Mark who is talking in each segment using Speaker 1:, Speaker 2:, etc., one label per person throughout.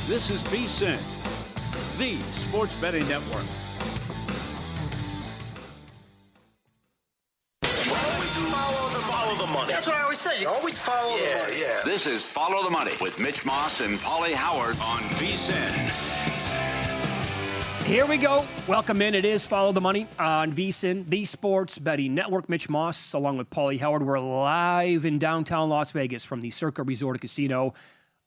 Speaker 1: This is VSiN, the sports betting network.
Speaker 2: Follow the money. That's what I always say. You always follow the money. Yeah.
Speaker 3: This is Follow the Money with Mitch Moss and Paulie Howard
Speaker 1: On VSiN.
Speaker 4: Here we go. Welcome in. It is Follow the Money on VSiN, the sports betting network. Mitch Moss, along with Paulie Howard. We're live in downtown Las Vegas from the Circa Resort and Casino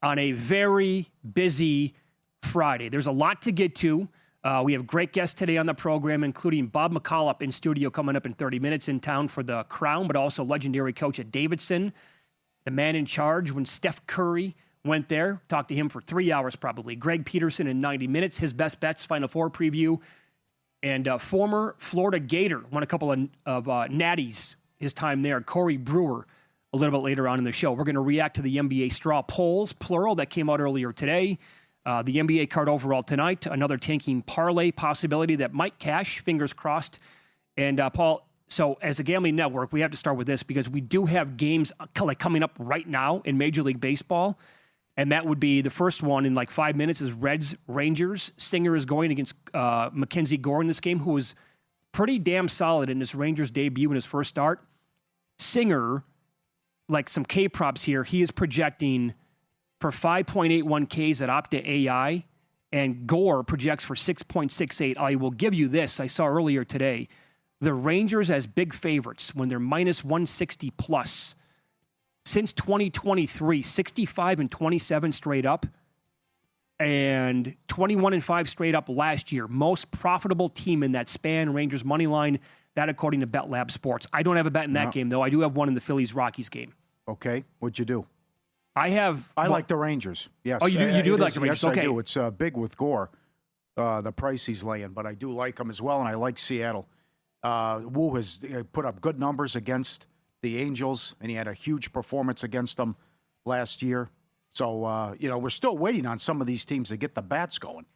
Speaker 4: on a very busy Friday. There's a lot to get to. We have great guests today on the program, including Bob McCullough in studio coming up in 30 minutes in town for the Crown, but also legendary coach at Davidson, the man in charge when Steph Curry went there. Talked to him for 3 hours probably. Greg Peterson in 90 minutes, his best bets, Final Four preview. And former Florida Gator, won a couple of natties his time there, Corey Brewer, a little bit later on in the show. We're going to react to the NBA straw polls, plural, that came out earlier today. The NBA card overall tonight, another tanking parlay possibility that might cash, fingers crossed. And Paul, so as a gambling network, we have to start with this because we do have games like coming up right now in Major League Baseball. And that would be the first one in like 5 minutes is Reds Rangers. Singer is going against Mackenzie Gore in this game, who was pretty damn solid in his Rangers debut in his first start. Singer, like some K props here, he is projecting for 5.81 Ks at Opta AI, and Gore projects for 6.68. I will give you this. I saw earlier today, the Rangers as big favorites when they're minus 160 plus. Since 2023, 65 and 27 straight up, and 21 and 5 straight up last year. Most profitable team in that span, Rangers money line, that according to BetLab Sports. I don't have a bet in that game, though. I do have one in the Phillies-Rockies game.
Speaker 5: Okay, what'd you do?
Speaker 4: I
Speaker 5: like the Rangers. Yes.
Speaker 4: Oh, you do like the Rangers?
Speaker 5: Yes,
Speaker 4: Okay.
Speaker 5: I do. It's big with Gore, the price he's laying, but I do like him as well, and I like Seattle. Wu has put up good numbers against the Angels, and he had a huge performance against them last year. So, we're still waiting on some of these teams to get the bats going,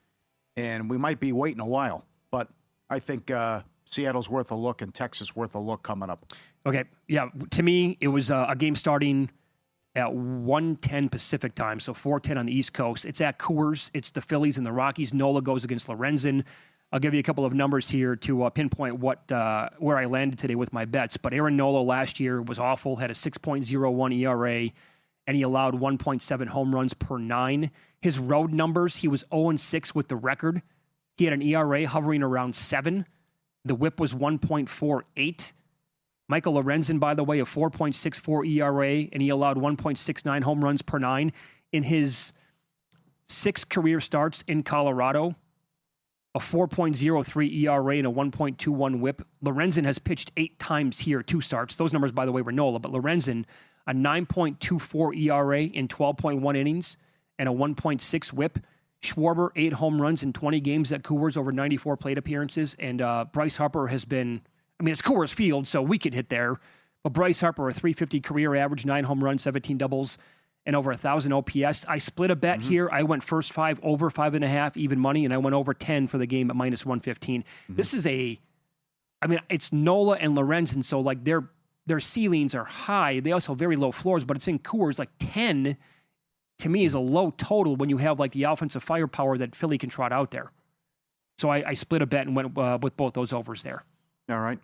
Speaker 5: and we might be waiting a while. But I think Seattle's worth a look and Texas worth a look coming up.
Speaker 4: Okay, yeah. To me, it was a game starting at 1:10 Pacific time, so 4:10 on the East Coast. It's at Coors. It's the Phillies and the Rockies. Nola goes against Lorenzen. I'll give you a couple of numbers here to pinpoint where I landed today with my bets. But Aaron Nola last year was awful, had a 6.01 ERA, and he allowed 1.7 home runs per 9. His road numbers, he was 0-6 with the record. He had an ERA hovering around 7. The whip was 1.48. Michael Lorenzen, by the way, a 4.64 ERA, and he allowed 1.69 home runs per 9. In his 6 career starts in Colorado, a 4.03 ERA and a 1.21 whip. Lorenzen has pitched 8 times here, 2 starts. Those numbers, by the way, were Nola, but Lorenzen, a 9.24 ERA in 12.1 innings and a 1.6 whip. Schwarber, 8 home runs in 20 games at Coors over 94 plate appearances, and Bryce Harper has been... I mean, it's Coors Field, so we could hit there. But Bryce Harper, a 350 career average, 9 home runs, 17 doubles, and over 1,000 OPS. I split a bet here. I went first 5 over 5.5 even money, and I went over 10 for the game at minus 115. This is it's Nola and Lorenzen, so like their ceilings are high. They also have very low floors, but it's in Coors. Like 10, to me, is a low total when you have like the offensive firepower that Philly can trot out there. So I split a bet and went with both those overs there.
Speaker 5: All right.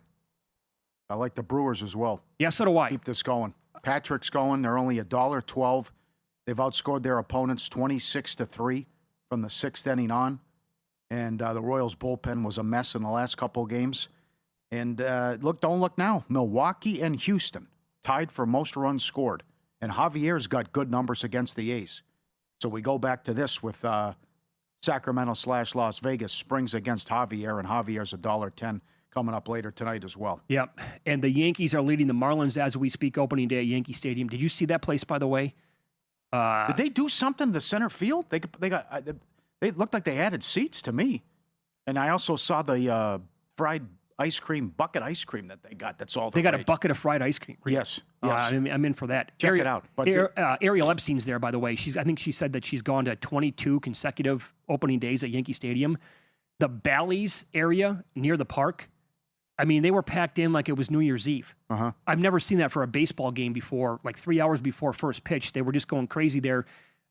Speaker 5: I like the Brewers as well.
Speaker 4: Yeah, so do I.
Speaker 5: Keep this going. Patrick's going. They're only $1.12. They've outscored their opponents 26-3 from the 6th inning on. And the Royals' bullpen was a mess in the last couple of games. And don't look now. Milwaukee and Houston tied for most runs scored. And Javier's got good numbers against the A's. So we go back to this with Sacramento/Las Vegas. Springs against Javier, and Javier's $1.10. Coming up later tonight as well.
Speaker 4: Yep. And the Yankees are leading the Marlins as we speak, opening day at Yankee Stadium. Did you see that place, by the way?
Speaker 5: Did they do something to the center field? They looked like they added seats to me. And I also saw the fried ice cream, bucket ice cream that they got. That's all.
Speaker 4: They got a bucket of fried ice cream.
Speaker 5: Yes.
Speaker 4: I'm in for that.
Speaker 5: Check it out. But
Speaker 4: Ariel Epstein's there, by the way. I think she said that she's gone to 22 consecutive opening days at Yankee Stadium. The Bally's area near the park, I mean, they were packed in like it was New Year's Eve. I've never seen that for a baseball game before, like 3 hours before first pitch. They were just going crazy there.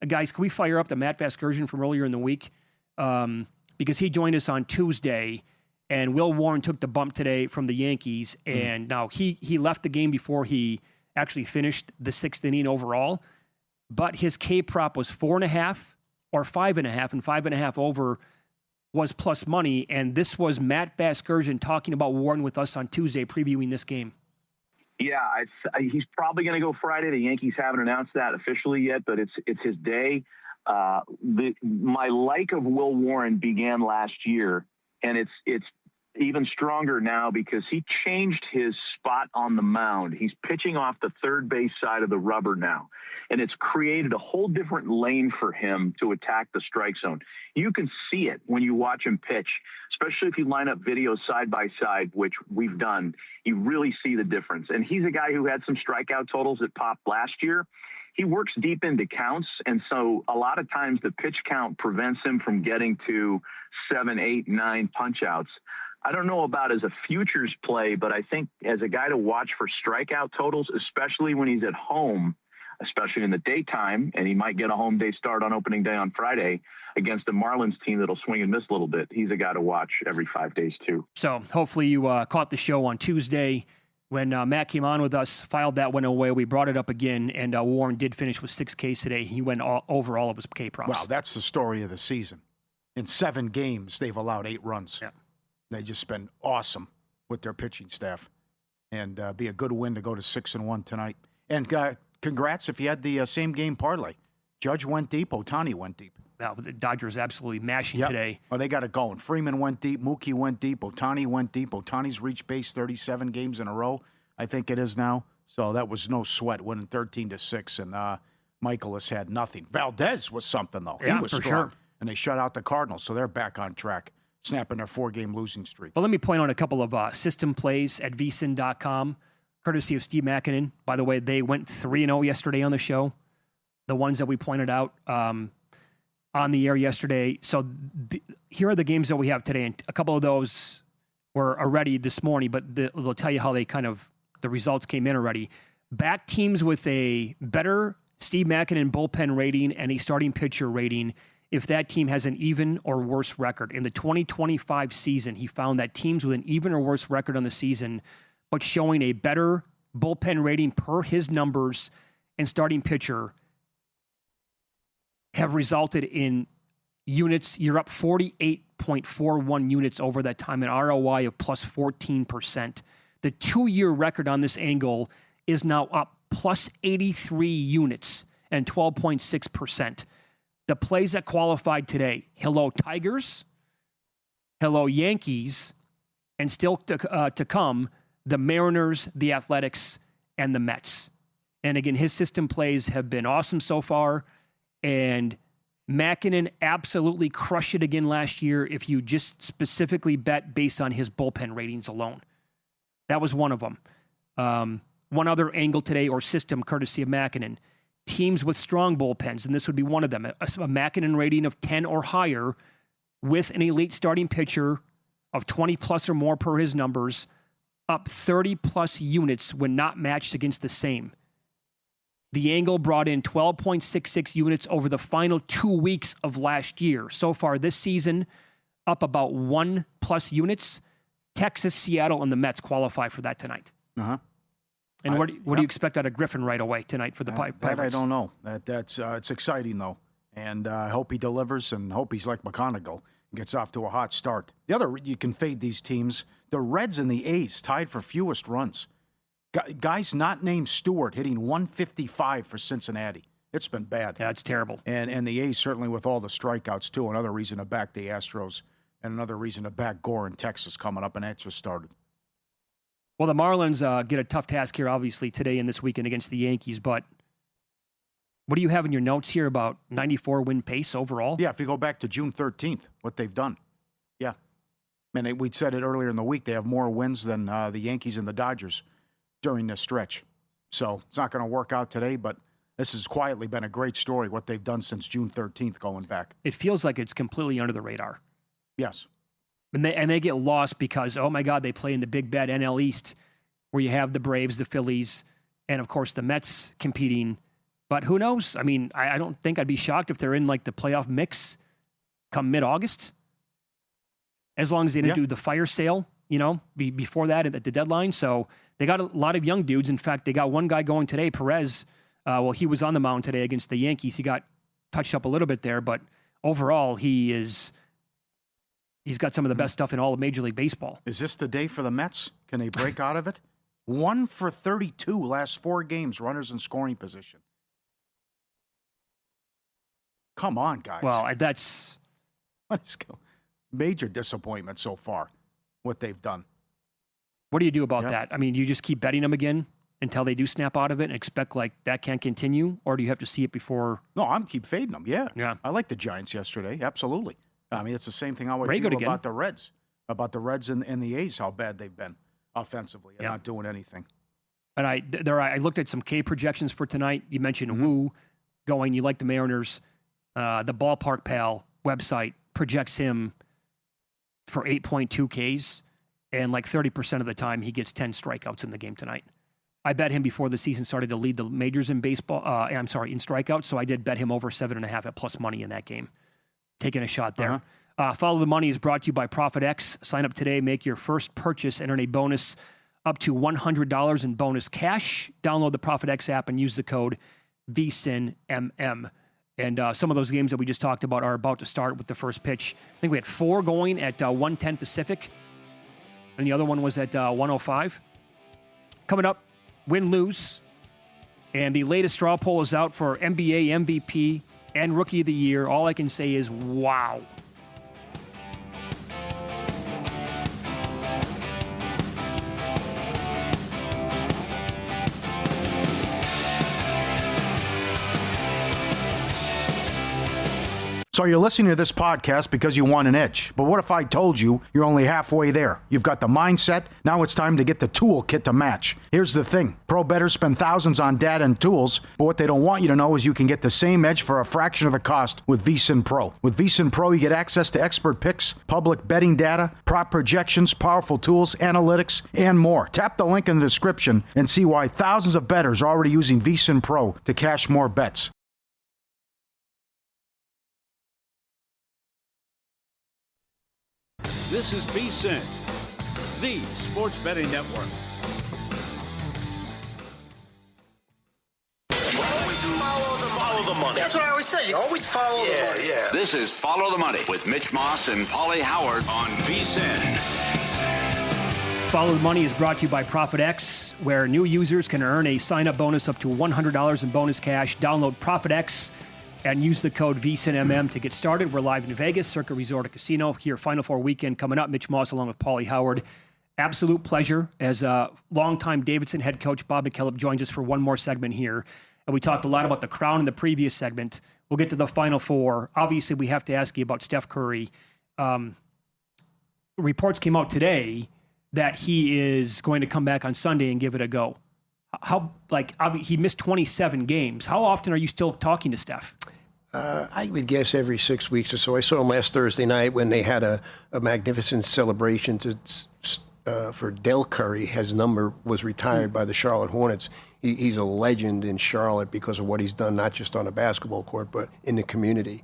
Speaker 4: Guys, can we fire up the Matt Vasgersian from earlier in the week? Because he joined us on Tuesday, and Will Warren took the bump today from the Yankees, and now he left the game before he actually finished the 6th inning overall, but his K prop was 4.5 or 5.5, and 5.5 over was plus money, and this was Matt Vasgersian talking about Warren with us on Tuesday, previewing this game.
Speaker 6: Yeah, he's probably going to go Friday. The Yankees haven't announced that officially yet, but it's his day. My like of Will Warren began last year, and it's even stronger now because he changed his spot on the mound. He's pitching off the third base side of the rubber now, and it's created a whole different lane for him to attack the strike zone. You can see it when you watch him pitch, especially if you line up videos side by side, which we've done. You really see the difference. And he's a guy who had some strikeout totals that popped last year. He works deep into counts, and so a lot of times the pitch count prevents him from getting to 7, 8, 9 punch-outs. I don't know about as a futures play, but I think as a guy to watch for strikeout totals, especially when he's at home, especially in the daytime, and he might get a home day start on opening day on Friday against the Marlins team that'll swing and miss a little bit. He's a guy to watch every 5 days too.
Speaker 4: So hopefully you caught the show on Tuesday when Matt came on with us, filed that one away. We brought it up again, and Warren did finish with 6 Ks today. He went over all of his K props.
Speaker 5: Wow, that's the story of the season. In 7 games, they've allowed 8 runs.
Speaker 4: Yeah.
Speaker 5: They just been awesome with their pitching staff, and be a good win to go to 6-1 tonight. And congrats if you had the same game parlay. Judge went deep, Ohtani went deep.
Speaker 4: Now, the Dodgers absolutely mashing today.
Speaker 5: Oh, they got it going. Freeman went deep, Mookie went deep, Ohtani went deep. Ohtani's reached base 37 games in a row, I think it is now. So that was no sweat, winning 13-6, and Michaelis had nothing. Valdez was something, though.
Speaker 4: Yeah,
Speaker 5: he was
Speaker 4: for
Speaker 5: strong.
Speaker 4: sure.
Speaker 5: And they shut out the Cardinals, so they're back on track, snapping their 4-game losing streak.
Speaker 4: But let me point out a couple of system plays at vsin.com, courtesy of Steve Makinen. By the way, they went 3-0 yesterday on the show, the ones that we pointed out on the air yesterday. So here are the games that we have today, and a couple of those were already this morning, but they'll tell you how they the results came in already. Back teams with a better Steve Makinen bullpen rating and a starting pitcher rating if that team has an even or worse record. In the 2025 season, he found that teams with an even or worse record on the season, but showing a better bullpen rating per his numbers and starting pitcher, have resulted in units. You're up 48.41 units over that time, an ROI of plus 14%. The 2-year record on this angle is now up plus 83 units and 12.6%. The plays that qualified today: hello Tigers, hello Yankees, and still to come, the Mariners, the Athletics, and the Mets. And again, his system plays have been awesome so far, and Makinen absolutely crushed it again last year if you just specifically bet based on his bullpen ratings alone. That was one of them. One other angle today, or system courtesy of Makinen: teams with strong bullpens, and this would be one of them, a Makinen rating of 10 or higher with an elite starting pitcher of 20-plus or more per his numbers, up 30-plus units when not matched against the same. The angle brought in 12.66 units over the final 2 weeks of last year. So far this season, up about 1+ units. Texas, Seattle, and the Mets qualify for that tonight.
Speaker 5: Uh-huh.
Speaker 4: And what do you expect out of Griffin right away tonight for the Pirates?
Speaker 5: That I don't know. That's it's exciting, though. And I hope he delivers, and hope he's like McConaughey and gets off to a hot start. The other, you can fade these teams. The Reds and the A's tied for fewest runs. Guys not named Stewart hitting 155 for Cincinnati. It's been bad.
Speaker 4: Yeah, it's terrible.
Speaker 5: And the A's certainly with all the strikeouts, too. Another reason to back the Astros, and another reason to back Gore in Texas coming up, and that just started.
Speaker 4: Well, the Marlins get a tough task here, obviously, today and this weekend against the Yankees. But what do you have in your notes here about 94 win pace overall?
Speaker 5: Yeah, if you go back to June 13th, what they've done. Yeah. And we said it earlier in the week, they have more wins than the Yankees and the Dodgers during this stretch. So it's not going to work out today, but this has quietly been a great story, what they've done since June 13th going back.
Speaker 4: It feels like it's completely under the radar.
Speaker 5: Yes.
Speaker 4: And they get lost because, oh my God, they play in the big bad NL East where you have the Braves, the Phillies, and of course the Mets competing But who knows? I mean, I don't think I'd be shocked if they're in like the playoff mix come mid-August. As long as they didn't do the fire sale, before that at the deadline. So they got a lot of young dudes. In fact, they got one guy going today, Perez. He was on the mound today against the Yankees. He got touched up a little bit there, but overall, he's got some of the best stuff in all of Major League Baseball.
Speaker 5: Is this the day for the Mets? Can they break out of it? 1 for 32 last 4 games, runners in scoring position. Come on, guys.
Speaker 4: Well, that's...
Speaker 5: Let's go. Major disappointment so far, what they've done.
Speaker 4: What do you do about that? I mean, you just keep betting them again until they do snap out of it and expect like that can't continue? Or do you have to see it before?
Speaker 5: No, I'm keep fading them,
Speaker 4: Yeah.
Speaker 5: I like the Giants yesterday, absolutely. I mean, it's the same thing I always feel about the Reds. About the Reds and the A's, how bad they've been offensively and not doing anything.
Speaker 4: And I looked at some K projections for tonight. You mentioned Wu going. You like the Mariners. The Ballpark Pal website projects him for 8.2 Ks, and like 30% of the time he gets 10 strikeouts in the game tonight. I bet him before the season started to lead the majors in baseball. In strikeouts. So I did bet him over 7.5 at plus money in that game. Taking a shot there. Follow the Money is brought to you by ProfitX. Sign up today, make your first purchase, and earn a bonus up to $100 in bonus cash. Download the ProfitX app and use the code VSINMM. And some of those games that we just talked about are about to start with the first pitch. I think we had 4 going at 1:10 Pacific, and the other one was at 1:05. Coming up, win-lose. And the latest straw poll is out for NBA MVP and Rookie of the Year. All I can say is, wow.
Speaker 5: So you're listening to this podcast because you want an edge. But what if I told you you're only halfway there? You've got the mindset. Now it's time to get the toolkit to match. Here's the thing. Pro bettors spend thousands on data and tools, but what they don't want you to know is you can get the same edge for a fraction of the cost with VSiN Pro. With VSiN Pro, you get access to expert picks, public betting data, prop projections, powerful tools, analytics, and more. Tap the link in the description and see why thousands of bettors are already using VSiN Pro to cash more bets.
Speaker 1: This is VSiN, the sports betting network.
Speaker 2: Always follow the money. That's what I always say. You always follow the money. Yeah.
Speaker 3: This is Follow the Money with Mitch Moss and Paulie Howard on VSiN.
Speaker 4: Follow the Money is brought to you by ProfitX, where new users can earn a sign-up bonus up to $100 in bonus cash. Download ProfitX and use the code VSiNMM to get started. We're live in Vegas, Circa Resort Casino. Here, Final Four weekend coming up. Mitch Moss along with Paulie Howard. Absolute pleasure as longtime Davidson head coach Bob McKillop joins us for one more segment here. And we talked a lot about the crown in the previous segment. We'll get to the Final Four. Obviously, we have to ask you about Steph Curry. Reports came out today that he is going to come back on Sunday and give it a go. He missed 27 games. How often are you still talking to Steph?
Speaker 7: I would guess every 6 weeks or so. I saw him last Thursday night when they had a magnificent celebration for Del Curry. His number was retired by the Charlotte Hornets. He's a legend in Charlotte because of what he's done, not just on a basketball court, but in the community.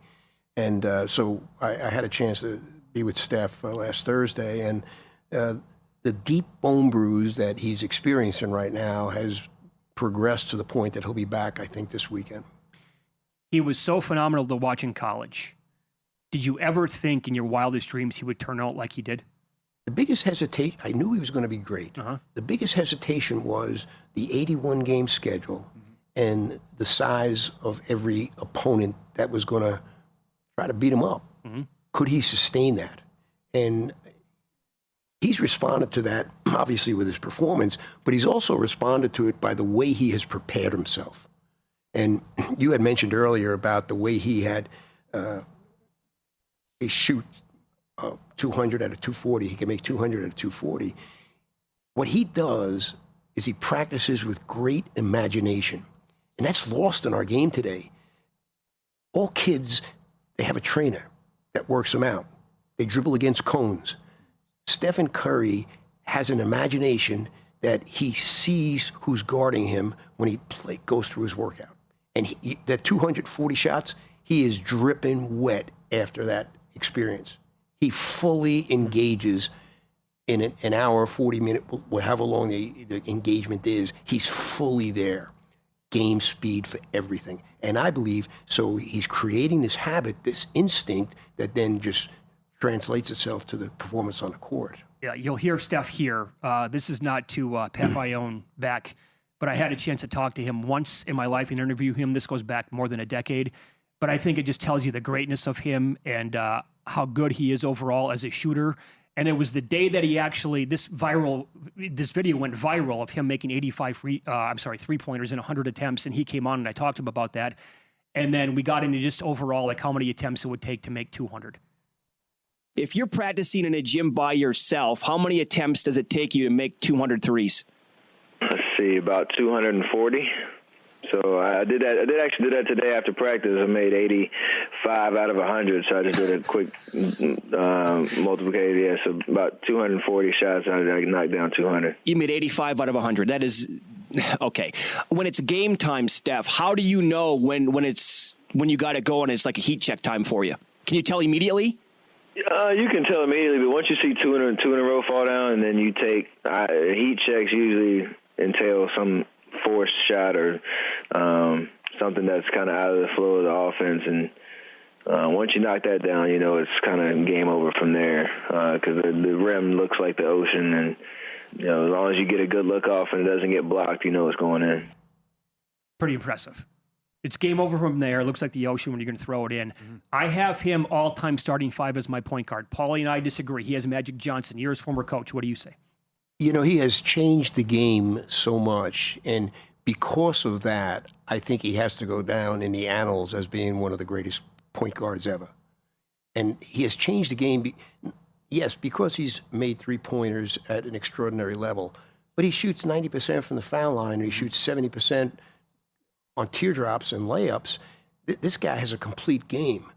Speaker 7: And so I had a chance to be with Steph last Thursday, and the deep bone bruise that he's experiencing right now has progressed to the point that he'll be back, I think, this weekend.
Speaker 4: He was so phenomenal to watch in college. Did you ever think in your wildest dreams he would turn out like he did?
Speaker 7: The biggest hesitation, I knew he was going to be great. The biggest hesitation was the 81-game schedule and the size of every opponent that was going to try to beat him up. Could he sustain that? And he's responded to that, obviously, with his performance, but he's also responded to it by the way he has prepared himself. And you had mentioned earlier about the way he had he shoot 200 out of 240. He can make 200 out of 240. What he does is he practices with great imagination. And that's lost in our game today. All kids, they have a trainer that works them out. They dribble against cones. Stephen Curry has an imagination that he sees who's guarding him when he goes through his workout. And the 240 shots, he is dripping wet after that experience. He fully engages in an hour, 40 minutes, however long the engagement is. He's fully there. Game speed for everything. And I believe, so he's creating this habit, this instinct that then just translates itself to the performance on the court.
Speaker 4: Yeah, you'll hear Steph here. This is not to pat my own back, but I had a chance to talk to him once in my life and interview him. This goes back more than a decade. But I think it just tells you the greatness of him and how good he is overall as a shooter. And it was the day that he actually, this video went viral of him making 85 3-pointers in 100 attempts. And he came on and I talked to him about that. And then we got into just overall, like how many attempts it would take to make 200. If you're practicing in a gym by yourself, how many attempts does it take you to make 200 threes?
Speaker 8: Let's see, about 240. So I did that. I did actually do that today after practice. I made 85 out of 100. So I just did a quick multiplication. Yeah, so about 240 shots. I knocked down 200.
Speaker 4: You made 85 out of 100. That is okay. When it's game time, Steph, how do you know when you got it going? It's like a heat check time for you. Can you tell immediately?
Speaker 8: You can tell immediately, but once you see two in a row fall down, and then you take heat checks usually entail some forced shot or something that's kind of out of the flow of the offense. And once you knock that down, you know it's kind of game over from there because the rim looks like the ocean, and you know as long as you get a good look off and it doesn't get blocked, you know it's going in. Pretty impressive. It's game over from there. It looks like the ocean when you're going to throw it in. Mm-hmm. I have him all-time starting five as my point guard. Paulie and I disagree. He has Magic Johnson. You're his former coach. What do you say?
Speaker 7: You know, he has changed the game so much, and because of that, I think he has to go down in the annals as being one of the greatest point guards ever. And he has changed the game, yes, because he's made three-pointers at an extraordinary level, but he shoots 90% from the foul line, and he shoots 70% on teardrops and layups. This guy has a complete game.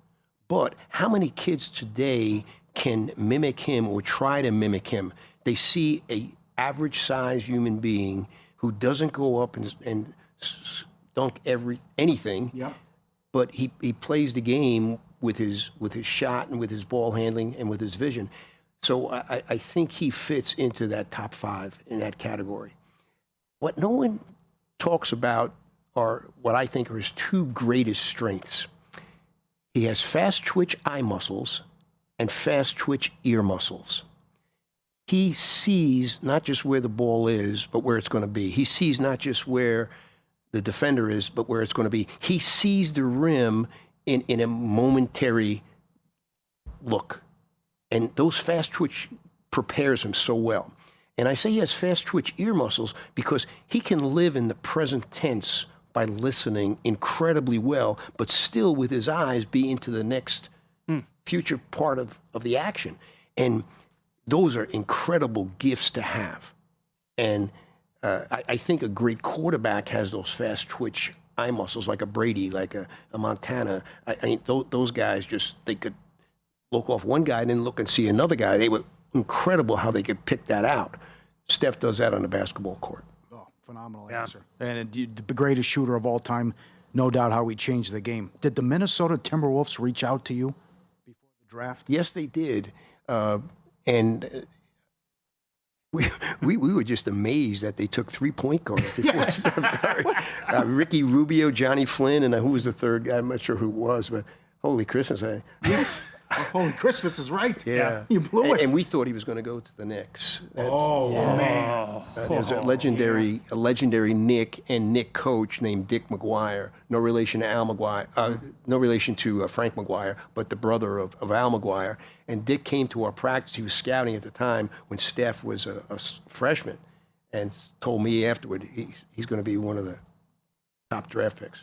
Speaker 7: But how many kids today can mimic him or try to mimic him? They see a average-sized human being who doesn't go up and dunk anything, yeah. But he plays the game with his shot and with his ball handling and with his vision. So I think he fits into that top five in that category. What no one talks about are what I think are his two greatest strengths. He has fast twitch eye muscles and fast twitch ear muscles. He sees not just where the ball is, but where it's going to be. He sees not just where the defender is, but where it's going to be. He sees the rim in a momentary look. And those fast twitch prepares him so well. And I say he has fast twitch ear muscles because he can live in the present tense by listening incredibly well, but still with his eyes be into the next future part of the action. And those are incredible gifts to have. And I think a great quarterback has those fast twitch eye muscles, like a Brady, like a Montana. I mean, those guys they could look off one guy and then look and see another guy. They were incredible how they could pick that out. Steph does that on the basketball court.
Speaker 5: Oh, phenomenal answer. And the greatest shooter of all time, no doubt how he changed the game. Did the Minnesota Timberwolves reach out to you before the draft?
Speaker 7: Yes, they did. And we were just amazed that they took 3 point guards before Steph Curry. Ricky Rubio, Johnny Flynn, and who was the third guy? I'm not sure who it was, but holy Christmas.
Speaker 5: Yes. Holy Christmas is right.
Speaker 7: Yeah.
Speaker 5: You blew it.
Speaker 7: And we thought he was going to go to the Knicks.
Speaker 5: Man.
Speaker 7: There's a legendary Nick coach named Dick McGuire. No relation to Al McGuire. No relation to Frank McGuire, but the brother of Al McGuire. And Dick came to our practice. He was scouting at the time when Steph was a freshman, and told me afterward he's going to be one of the top draft picks.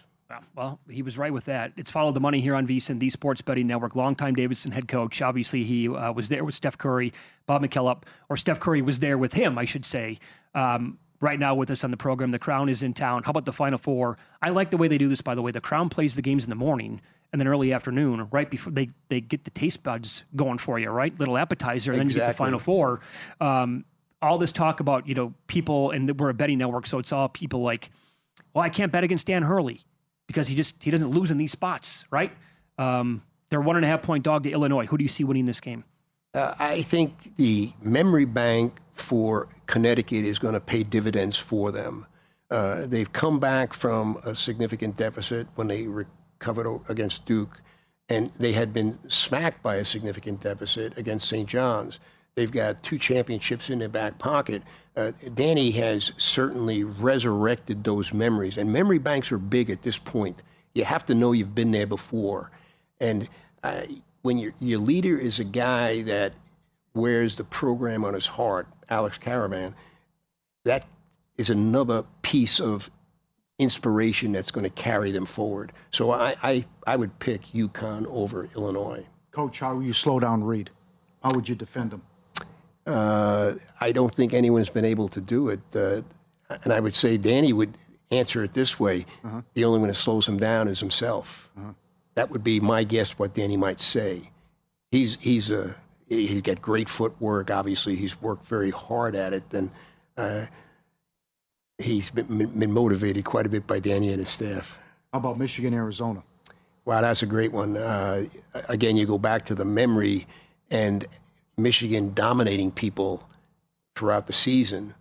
Speaker 4: Well, he was right with that. It's Follow the Money here on VSiN, the Sports Betting Network. Longtime Davidson head coach. Obviously, he was there with Steph Curry, Bob McKillop, or Steph Curry was there with him, I should say. Right now with us on the program, the Crown is in town. How about the Final Four? I like the way they do this, by the way. The Crown plays the games in the morning and then early afternoon, right before they get the taste buds going for you, right? Little appetizer, and then you get the Final Four. All this talk about, people, and we're a betting network, so it's all people like, well, I can't bet against Dan Hurley because he doesn't lose in these spots, right? They're 1.5-point dog to Illinois. Who do you see winning this game?
Speaker 7: I think the memory bank for Connecticut is going to pay dividends for them. They've come back from a significant deficit when they recovered against Duke, and they had been smacked by a significant deficit against St. John's. They've got 2 championships in their back pocket. Danny has certainly resurrected those memories, and memory banks are big at this point. You have to know you've been there before. And when your leader is a guy that wears the program on his heart, Alex Caravan, that is another piece of inspiration that's going to carry them forward. So I would pick UConn over Illinois.
Speaker 5: Coach, how will you slow down Reed? How would you defend him?
Speaker 7: I don't think anyone's been able to do it. And I would say Danny would answer it this way. The only one that slows him down is himself. That would be my guess what Danny might say. He's got great footwork. Obviously, he's worked very hard at it. And he's been motivated quite a bit by Danny and his staff.
Speaker 5: How about Michigan, Arizona?
Speaker 7: Wow, that's a great one. Again, you go back to the memory and Michigan dominating people throughout the season.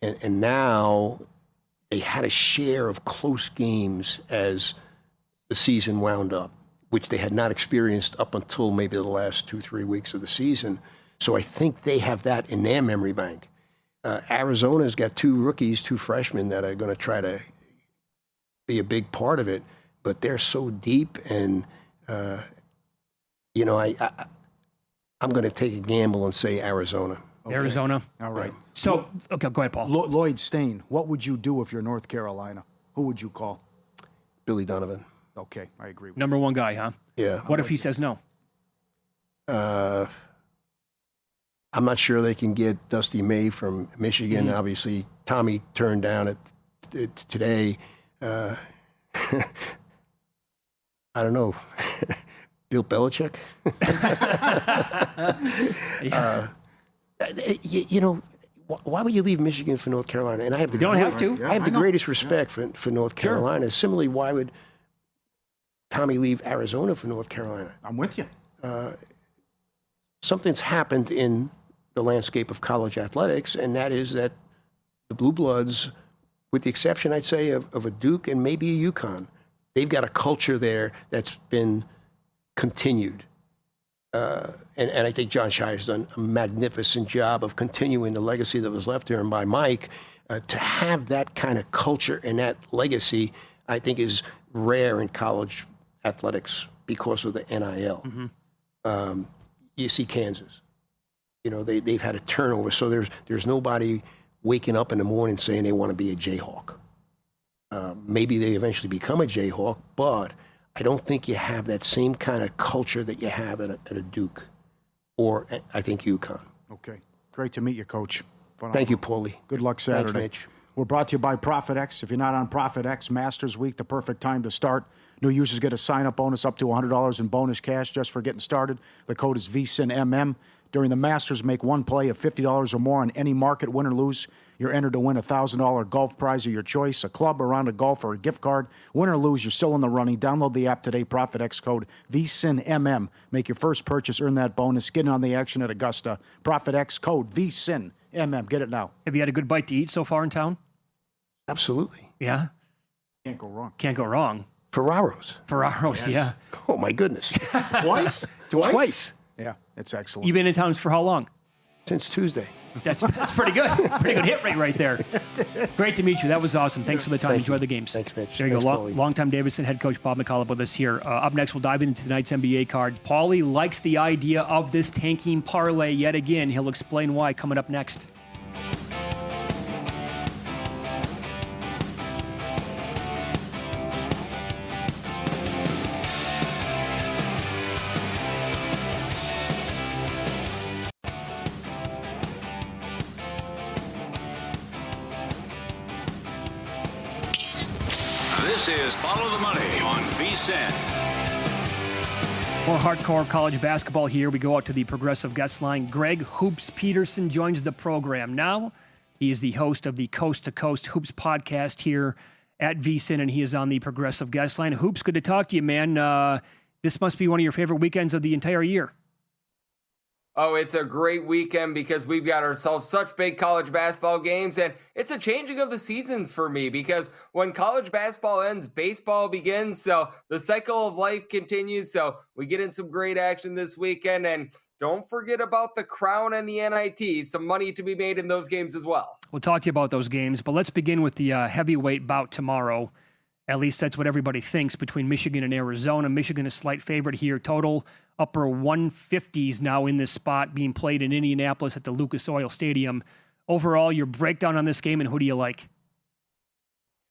Speaker 7: And now they had a share of close games as the season wound up, which they had not experienced up until maybe the last 2-3 weeks of the season. So I think they have that in their memory bank. Arizona's got 2 rookies, 2 freshmen that are going to try to be a big part of it, but they're so deep, and I'm going to take a gamble and say Arizona.
Speaker 5: Okay.
Speaker 4: Arizona.
Speaker 5: All right.
Speaker 4: So, okay, go ahead, Paul.
Speaker 5: Lloyd Stain, what would you do if you're North Carolina? Who would you call?
Speaker 7: Billy Donovan.
Speaker 5: Okay, I agree with
Speaker 4: Number 1 guy, huh?
Speaker 7: Yeah.
Speaker 4: What if he says no?
Speaker 7: I'm not sure they can get Dusty May from Michigan. Obviously, Tommy turned down it today. I don't know. Bill Belichick? Why would you leave Michigan for North Carolina? And I have the
Speaker 4: You don't have to.
Speaker 7: I have the greatest respect for North Carolina.
Speaker 4: Sure.
Speaker 7: Similarly, why would Tommy leave Arizona for North Carolina?
Speaker 5: I'm with you.
Speaker 7: Something's happened in the landscape of college athletics, and that is that the Blue Bloods, with the exception, I'd say, of a Duke and maybe a UConn, they've got a culture there that's been continued. And I think John Shire has done a magnificent job of continuing the legacy that was left here by Mike. To have that kind of culture and that legacy, I think, is rare in college athletics because of the NIL. You see Kansas. They've had a turnover, so there's nobody waking up in the morning saying they want to be a Jayhawk. Maybe they eventually become a Jayhawk, but I don't think you have that same kind of culture that you have at a Duke or, I think, UConn.
Speaker 5: Okay. Great to meet you, Coach.
Speaker 7: Thank you, Paulie.
Speaker 5: Good luck Saturday.
Speaker 7: Thanks, Mitch.
Speaker 5: We're brought to you by ProfitX. If you're not on ProfitX, Masters Week, the perfect time to start. New users get a sign-up bonus up to $100 in bonus cash just for getting started. The code is VSINMM. During the Masters, make one play of $50 or more on any market, win or lose. You're entered to win a $1,000 golf prize of your choice, a club, a round of golf, or a gift card. Win or lose, you're still in the running. Download the app today, ProfitX code VSINMM. Make your first purchase, earn that bonus. Get in on the action at Augusta. ProfitX code VSINMM. Get it now.
Speaker 4: Have you had a good bite to eat so far in town?
Speaker 7: Absolutely.
Speaker 4: Yeah?
Speaker 5: Can't go wrong.
Speaker 4: Can't go wrong.
Speaker 7: Ferraro's.
Speaker 4: Ferraro's, yeah.
Speaker 7: Oh, my goodness.
Speaker 5: Twice?
Speaker 7: Twice.
Speaker 5: Yeah, it's excellent.
Speaker 4: You been in town for how long?
Speaker 7: Since Tuesday.
Speaker 4: That's pretty good. Pretty good hit rate right there. Great to meet you. That was awesome. Thanks for the time.
Speaker 7: Thank
Speaker 4: Enjoy
Speaker 7: you.
Speaker 4: the games.
Speaker 7: Thanks, Mitch.
Speaker 4: There you
Speaker 7: Thanks,
Speaker 4: go.
Speaker 7: Paulie.
Speaker 4: Longtime Davidson head coach Bob McCullough with us here. Up next, we'll dive into tonight's NBA card. Paulie likes the idea of this tanking parlay yet again. He'll explain why coming up next.
Speaker 3: This is Follow the Money on VSIN.
Speaker 4: More hardcore college basketball here. We go out to the Progressive guest line. Greg Hoops Peterson joins the program now. He is the host of the Coast to Coast Hoops podcast here at VSiN, and he is on the Progressive Guest Line. Hoops, good to talk to you, man. This must be one of your favorite weekends of the entire year.
Speaker 9: Oh, it's a great weekend because we've got ourselves such big college basketball games, and it's a changing of the seasons for me because when college basketball ends, baseball begins, so the cycle of life continues, so we get in some great action this weekend, and don't forget about the Crown and the NIT, some money to be made in those games as well.
Speaker 4: We'll talk to you about those games, but let's begin with the heavyweight bout tomorrow. At least that's what everybody thinks between Michigan and Arizona. Michigan is slight favorite here. Total upper 150s now in this spot being played in Indianapolis at the Lucas Oil Stadium. Overall, your breakdown on this game and who do you like?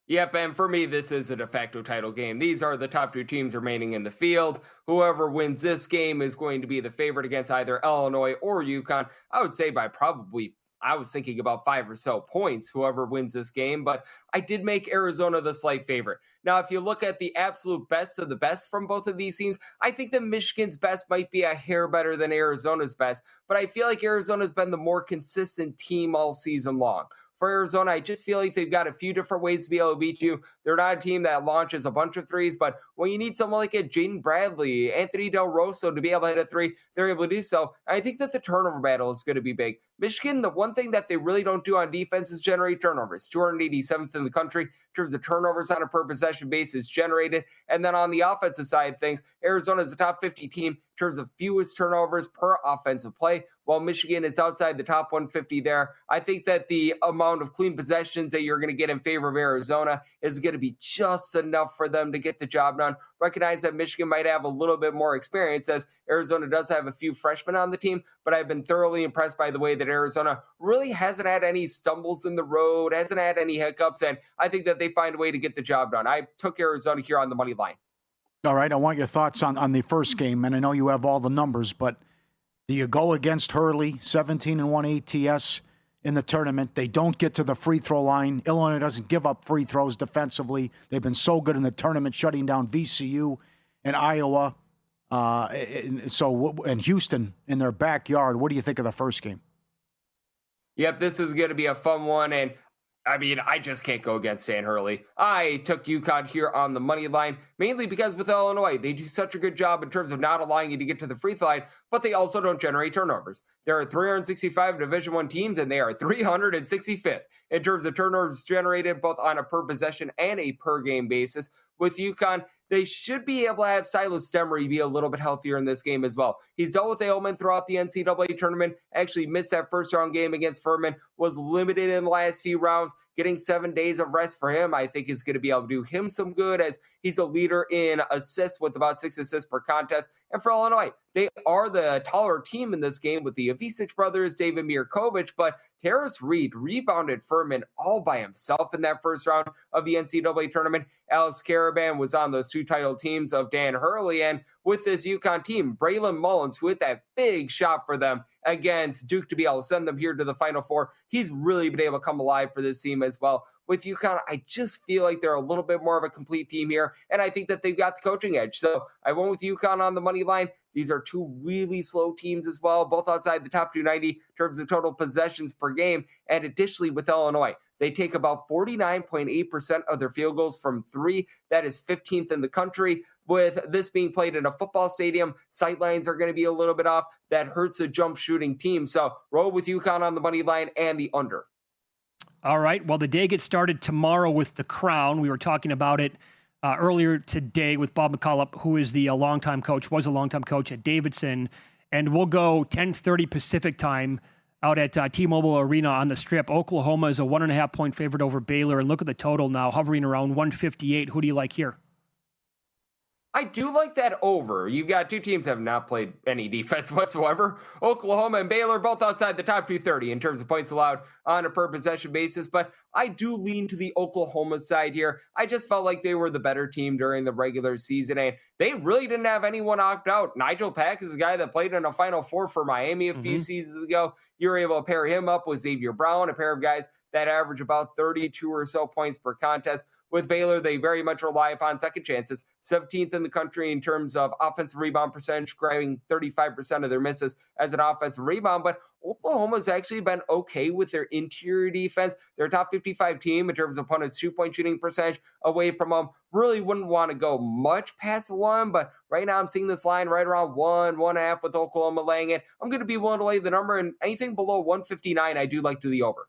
Speaker 9: Yep, and for me, this is a de facto title game. These are the top two teams remaining in the field. Whoever wins this game is going to be the favorite against either Illinois or UConn. I would say by probably, I was thinking about 5 or so points, whoever wins this game, but I did make Arizona the slight favorite. Now, if you look at the absolute best of the best from both of these teams, I think that Michigan's best might be a hair better than Arizona's best, but I feel like Arizona's been the more consistent team all season long. For Arizona, I just feel like they've got a few different ways to be able to beat you. They're not a team that launches a bunch of threes, but when you need someone like a Jaden Bradley, Anthony Del Rosso to be able to hit a three, they're able to do so. And I think that the turnover battle is going to be big. Michigan, the one thing that they really don't do on defense is generate turnovers. 287th in the country in terms of turnovers on a per possession basis generated. And then on the offensive side of things, Arizona is a top 50 team in terms of fewest turnovers per offensive play, while Michigan is outside the top 150 there. I think that the amount of clean possessions that you're going to get in favor of Arizona is going to be just enough for them to get the job done. Recognize that Michigan might have a little bit more experience as Arizona does have a few freshmen on the team, but I've been thoroughly impressed by the way that Arizona really hasn't had any stumbles in the road, hasn't had any hiccups, and I think that they find a way to get the job done. I took Arizona here on the money line.
Speaker 5: All right, I want your thoughts on the first game, and I know you have all the numbers, but do you go against Hurley, 17-1 ATS in the tournament? They don't get to the free throw line. Illinois doesn't give up free throws defensively. They've been so good in the tournament, shutting down VCU and Iowa. And Houston in their backyard. What do you think of the first game?
Speaker 9: Yep, this is going to be a fun one, and I mean, I just can't go against Stan Hurley. I took UConn here on the money line, mainly because with Illinois, they do such a good job in terms of not allowing you to get to the free throw line, but they also don't generate turnovers. There are 365 Division I teams, and they are 365th in terms of turnovers generated, both on a per possession and a per game basis. With UConn, they should be able to have Silas Demery be a little bit healthier in this game as well. He's dealt with ailment throughout the NCAA tournament, actually missed that first round game against Furman, was limited in the last few rounds. Getting 7 days of rest for him, I think, is going to be able to do him some good as he's a leader in assists with about 6 assists per contest. And for Illinois, they are the taller team in this game with the Avicic brothers, David Mirkovic, but Terrace Reed rebounded Furman all by himself in that first round of the NCAA tournament. Alex Caravan was on those two title teams of Dan Hurley, and with this UConn team, Braylon Mullins, who hit that big shot for them against Duke to be able to send them here to the Final Four, he's really been able to come alive for this team as well. With UConn, I just feel like they're a little bit more of a complete team here, and I think that they've got the coaching edge. So I went with UConn on the money line. These are two really slow teams as well, both outside the top 290 in terms of total possessions per game. And additionally, with Illinois, they take about 49.8% of their field goals from three. That is 15th in the country. With this being played in a football stadium, sightlines are going to be a little bit off. That hurts a jump shooting team. So roll with UConn on the money line and the under.
Speaker 4: All right. Well, the day gets started tomorrow with the Crown. We were talking about it earlier today with Bob McCullough, who is the longtime coach, was a longtime coach at Davidson. And we'll go 10:30 Pacific time out at T-Mobile Arena on the Strip. Oklahoma is a 1.5-point favorite over Baylor. And look at the total now, hovering around 158. Who do you like here?
Speaker 9: I do like that over. You've got two teams that have not played any defense whatsoever. Oklahoma and Baylor both outside the top 230 in terms of points allowed on a per possession basis, but I do lean to the Oklahoma side here. I just felt like they were the better team during the regular season, and they really didn't have anyone opt out. Nigel Pack is a guy that played in a Final Four for Miami a few seasons ago. You were able to pair him up with Xavier Brown, a pair of guys that average about 32 or so points per contest. with Baylor, they very much rely upon second chances. 17th in the country in terms of offensive rebound percentage, grabbing 35% of their misses as an offensive rebound. But Oklahoma's actually been okay with their interior defense. They're a top 55 team in terms of opponents' 2-point shooting percentage away from them. Really wouldn't want to go much past 1, but right now I'm seeing this line right around 1.5 with Oklahoma laying it. I'm going to be willing to lay the number, and anything below 159, I do like to the over.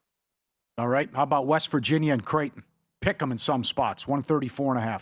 Speaker 5: All right. How about West Virginia and Creighton? Pick them in some spots, 134.5.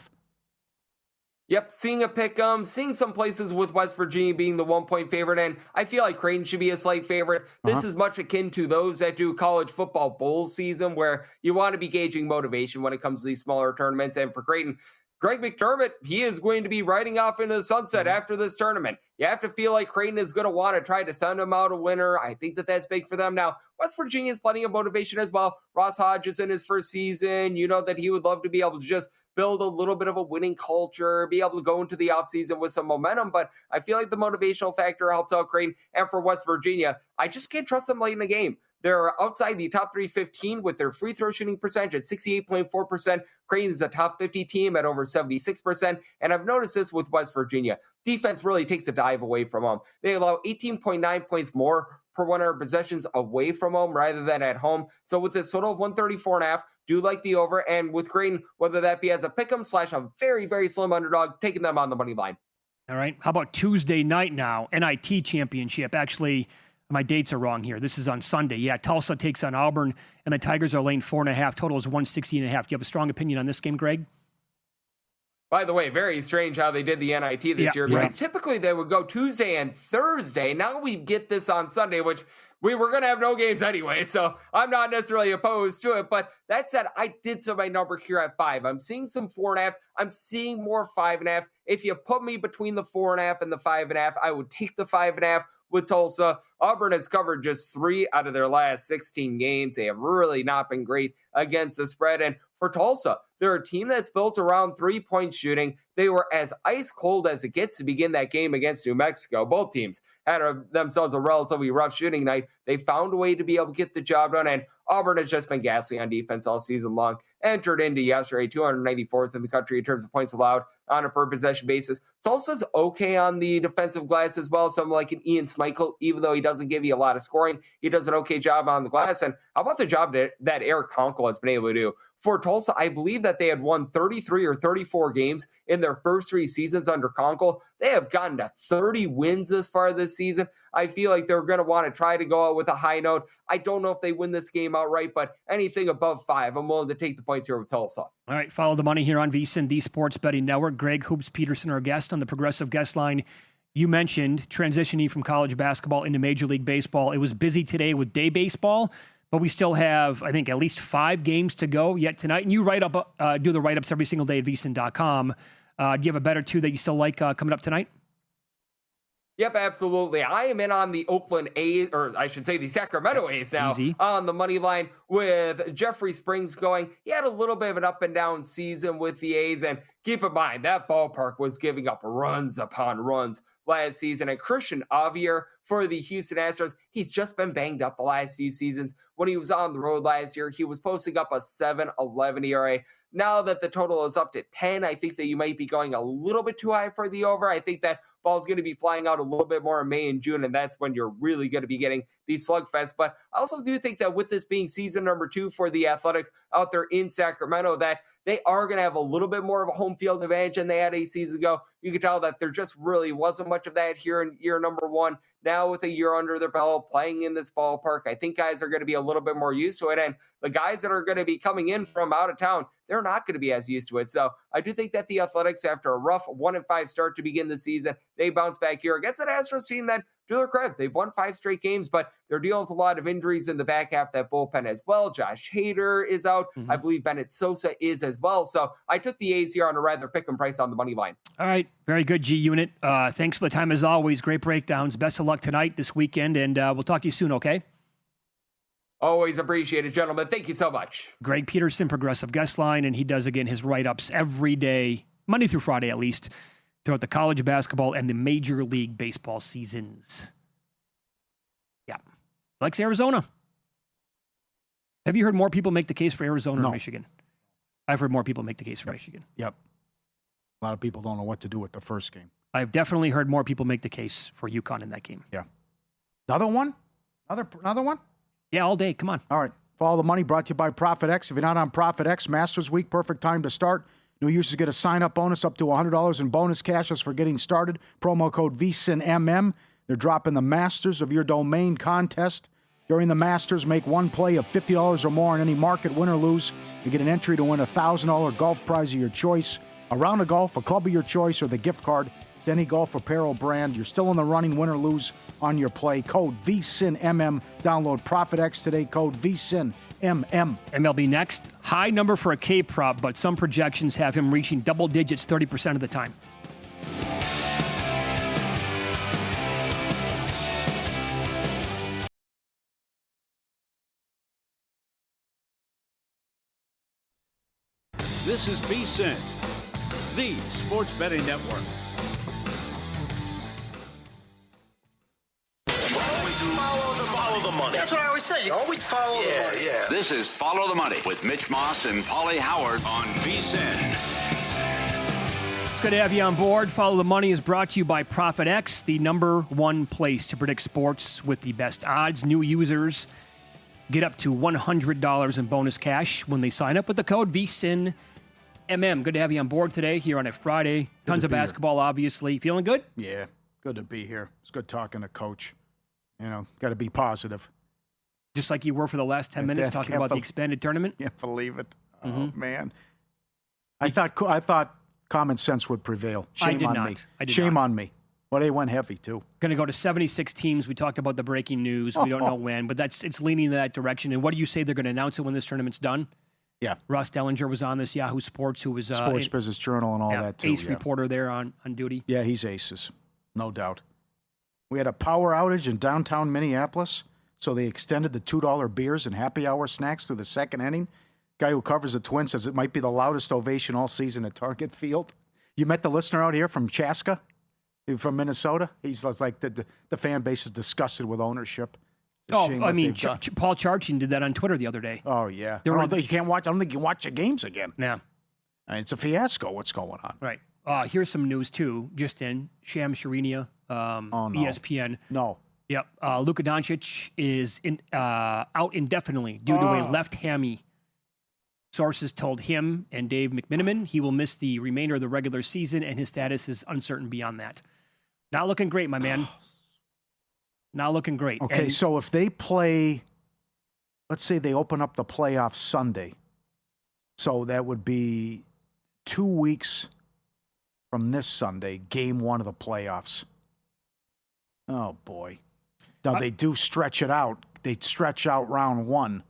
Speaker 9: Yep, seeing a pick 'em, seeing some places with West Virginia being the 1-point favorite, and I feel like Creighton should be a slight favorite. This is much akin to those that do college football bowl season, where you want to be gauging motivation when it comes to these smaller tournaments. And for Creighton, Greg McDermott, he is going to be riding off into the sunset after this tournament. You have to feel like Creighton is going to want to try to send him out a winner. I think that that's big for them. Now, West Virginia has plenty of motivation as well. Ross Hodges in his first season, you know that he would love to be able to just build a little bit of a winning culture, be able to go into the offseason with some momentum. But I feel like the motivational factor helps out Creighton. And for West Virginia, I just can't trust them late in the game. They're outside the top 315 with their free throw shooting percentage at 68.4%. Creighton is a top 50 team at over 76%. And I've noticed this with West Virginia. Defense really takes a dive away from them. They allow 18.9 points more per 100 possessions away from home rather than at home. So with this total of 134.5, do like the over. And with Creighton, whether that be as a pick'em / a very, very slim underdog, taking them on the money line.
Speaker 4: All right. How about Tuesday night now? NIT championship. Actually, my dates are wrong here. This is on Sunday. Yeah, Tulsa takes on Auburn, and the Tigers are laying 4.5. Total is 160.5. Do you have a strong opinion on this game, Greg?
Speaker 9: By the way, very strange how they did the NIT this year, because typically they would go Tuesday and Thursday. Now we get this on Sunday, which we were going to have no games anyway, so I'm not necessarily opposed to it. But that said, I did set my number here at 5. I'm seeing some 4.5s. I'm seeing more 5.5s. If you put me between the 4.5 and the 5.5, I would take the 5.5. With Tulsa, Auburn has covered just 3 out of their last 16 games. They have really not been great against the spread. And for Tulsa, they're a team that's built around 3-point shooting. They were as ice cold as it gets to begin that game against New Mexico. Both teams had themselves a relatively rough shooting night. They found a way to be able to get the job done, and Auburn has just been ghastly on defense all season long. Entered into yesterday 294th in the country in terms of points allowed on a per possession basis. Tulsa's okay on the defensive glass as well. Someone like an Ian Schmeichel, even though he doesn't give you a lot of scoring, he does an okay job on the glass. And how about the job that Eric Conkle has been able to do? For Tulsa, I believe that they had won 33 or 34 games in their first 3 seasons under Conkle. They have gotten to 30 wins this far this season. I feel like they're going to want to try to go out with a high note. I don't know if they win this game outright, but anything above 5, I'm willing to take the points here with Tulsa.
Speaker 4: All right, follow the money here on VSiN, the Sports Betting Network. Greg Hoops Peterson, our guest on the Progressive Guest Line. You mentioned transitioning from college basketball into Major League Baseball. It was busy today with day baseball, but we still have, I think, at least 5 games to go yet tonight. And you do the write-ups every single day at VSiN.com. Do you have a bet or two that you still like coming up tonight?
Speaker 9: Yep, absolutely. I am in on the Oakland A's, or I should say the Sacramento A's now, on the money line with Jeffrey Springs going. He had a little bit of an up and down season with the A's, and keep in mind, that ballpark was giving up runs upon runs last season. And Christian Javier for the Houston Astros, he's just been banged up the last few seasons. When he was on the road last year, he was posting up a 7.11 ERA. Now that the total is up to 10, I think that you might be going a little bit too high for the over. I think that ball's going to be flying out a little bit more in May and June, and that's when you're really going to be getting these slugfests. But I also do think that with this being season number 2 for the Athletics out there in Sacramento, that they are going to have a little bit more of a home field advantage than they had a season ago. You can tell that there just really wasn't much of that here in year number 1. Now with a year under their belt, playing in this ballpark, I think guys are going to be a little bit more used to it. And the guys that are going to be coming in from out of town, they're not going to be as used to it. So I do think that the Athletics, after a rough 1-5 start to begin the season, they bounce back here against an Astros team that, to their credit, they've won 5 straight games, but they're dealing with a lot of injuries in the back half of that bullpen as well. Josh Hader is out. I believe Bennett Sosa is as well. So I took the A's here on a rather pick and price on the money line.
Speaker 4: All right. Very good, G-Unit. Thanks for the time as always. Great breakdowns. Best of luck tonight, this weekend, and we'll talk to you soon, okay?
Speaker 9: Always appreciate it, gentlemen. Thank you so much.
Speaker 4: Greg Peterson, Progressive Guest Line, and he does, again, his write-ups every day, Monday through Friday at least, throughout the college basketball and the Major League Baseball seasons. Yeah. Likes Arizona. Have you heard more people make the case for Arizona or Michigan? I've heard more people make the case for Michigan.
Speaker 5: Yep. A lot of people don't know what to do with the first game.
Speaker 4: I've definitely heard more people make the case for UConn in that game.
Speaker 5: Yeah. Another one? Another one?
Speaker 4: Yeah, all day. Come on.
Speaker 5: All right. Follow the Money brought to you by Profit X. If you're not on Profit X, Masters Week, perfect time to start. New users get a sign-up bonus up to $100 in bonus cash just for getting started. Promo code VSINMM. They're dropping the Masters of your domain contest. During the Masters, make one play of $50 or more on any market, win or lose. You get an entry to win a $1,000 golf prize of your choice, a round of golf, a club of your choice, or the gift card to any golf apparel brand. You're still in the running, win or lose on your play. Code VSINMM. Download Profit X today. Code VSINMM.
Speaker 4: MLB next. High number for a K prop, but some projections have him reaching double digits 30% of the time.
Speaker 1: This is VSIN, the Sports Betting Network.
Speaker 2: Follow the money. That's what I always say. You always follow the money. Yeah.
Speaker 3: This is Follow the Money with Mitch Moss and Paulie Howard on VSIN.
Speaker 4: It's good to have you on board. Follow the Money is brought to you by Profit X, the number one place to predict sports with the best odds. New users get up to $100 in bonus cash when they sign up with the code VSINMM. Good to have you on board today here on a Friday. Tons of basketball, obviously. Feeling good?
Speaker 5: Yeah, good to be here. It's good talking to Coach. You know, got to be positive.
Speaker 4: Just like you were for the last 10 minutes talking about the expanded tournament?
Speaker 5: Can't believe it. Oh, man. I thought common sense would prevail. Shame on me. Shame on me. Well, they went heavy, too.
Speaker 4: Going to go to 76 teams. We talked about the breaking news. We don't know when, but it's leaning in that direction. And what do you say they're going to announce it when this tournament's done?
Speaker 5: Yeah.
Speaker 4: Ross Dellinger was on this Yahoo Sports, who was
Speaker 5: Sports Business Journal and all that, too.
Speaker 4: Ace reporter there on duty.
Speaker 5: Yeah, he's aces. No doubt. We had a power outage in downtown Minneapolis, so they extended the $2 beers and happy hour snacks through the second inning. Guy who covers the Twins says it might be the loudest ovation all season at Target Field. You met the listener out here from Chaska, from Minnesota? He's like, the fan base is disgusted with ownership.
Speaker 4: I mean, Paul Charchin did that on Twitter the other day.
Speaker 5: Oh, yeah. I don't think you can watch the games again.
Speaker 4: Yeah.
Speaker 5: I mean, it's a fiasco what's going on.
Speaker 4: Right. Here's some news, too, just in. Shams Charania, ESPN.
Speaker 5: No.
Speaker 4: Yep. Luka Doncic is out indefinitely due to a left hammy. Sources told him and Dave McMiniman he will miss the remainder of the regular season, and his status is uncertain beyond that. Not looking great, my man. Not looking great.
Speaker 5: Okay, so if they play, let's say they open up the playoffs Sunday, so that would be 2 weeks from this Sunday, game one of the playoffs. Oh, boy. Now, they do stretch it out. They stretch out round one.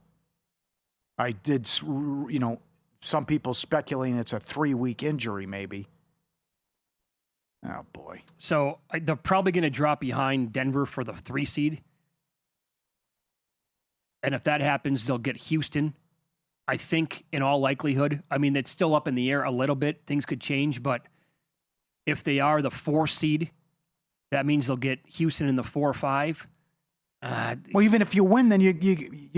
Speaker 5: I did, some people speculating it's a 3-week injury, maybe. Oh, boy.
Speaker 4: So they're probably going to drop behind Denver for the 3 seed. And if that happens, they'll get Houston, I think, in all likelihood. I mean, it's still up in the air a little bit. Things could change, but if they are the 4 seed, that means they'll get Houston in the 4 or 5.
Speaker 5: Well, even if you win, then you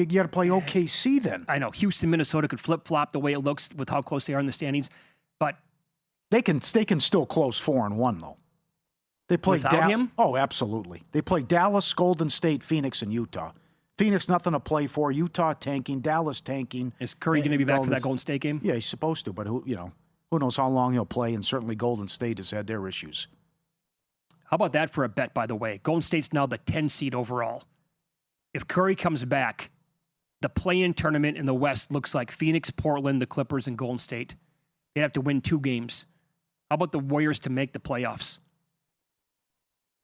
Speaker 5: got to play OKC then.
Speaker 4: I know. Houston, Minnesota could flip-flop the way it looks with how close they are in the standings. But
Speaker 5: They can still close 4-1 though. They play
Speaker 4: without him.
Speaker 5: Oh, absolutely. They play Dallas, Golden State, Phoenix, and Utah. Phoenix nothing to play for. Utah tanking. Dallas tanking.
Speaker 4: Is Curry going to be back for that Golden State game?
Speaker 5: Yeah, he's supposed to. But who knows how long he'll play? And certainly Golden State has had their issues.
Speaker 4: How about that for a bet? By the way, Golden State's now the 10 seed overall. If Curry comes back, the play-in tournament in the West looks like Phoenix, Portland, the Clippers, and Golden State. They'd have to win 2 games. How about the Warriors to make the playoffs?